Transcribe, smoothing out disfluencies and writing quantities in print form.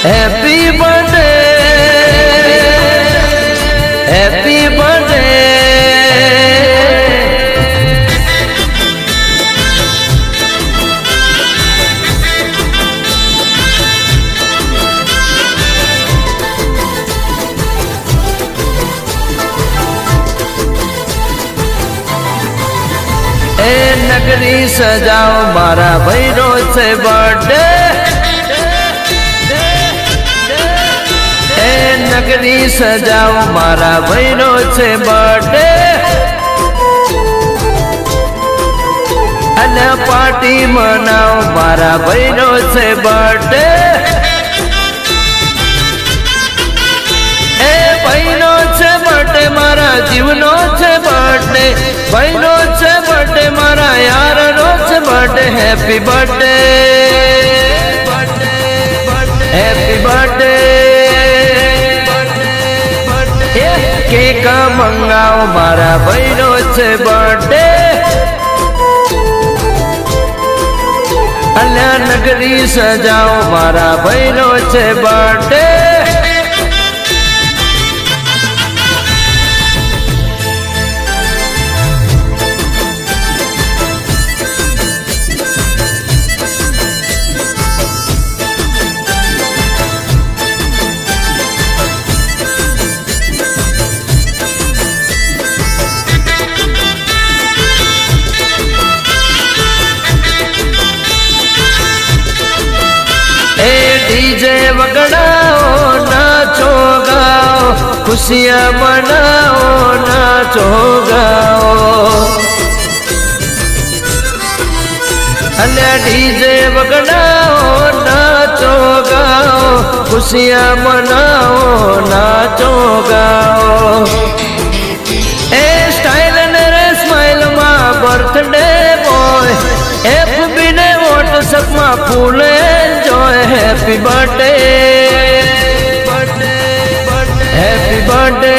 Happy birthday, happy birthday. ए नगरी सजाओ मारा भैरो से बर्थडे नगरी सजाओ मारा भैरो से बर्थडे अने पार्टी मनाओ मारा भैरो से बर्थडे ए भैरो से बर्थडे मारा जीवनो से बर्थडे भैरो से बर्थडे मारा यार रोज birthday happy birthday happy birthday cake मंगाओ मारा भैरो से बर्थडे अन्या नगरी सजाओ मारा भैरो से बर्थडे डीजे वगड़ाओ नाचो गाओ खुशियाँ मनाओ नाचो गाओ अन्य डीजे वगड़ाओ नाचो गाओ खुशियाँ मनाओ नाचो गाओ ए स्टाइल ने स्माइल मा बर्थडे बॉय एफबी ने व्हाट्सएप मा full enjoy happy birthday happy birthday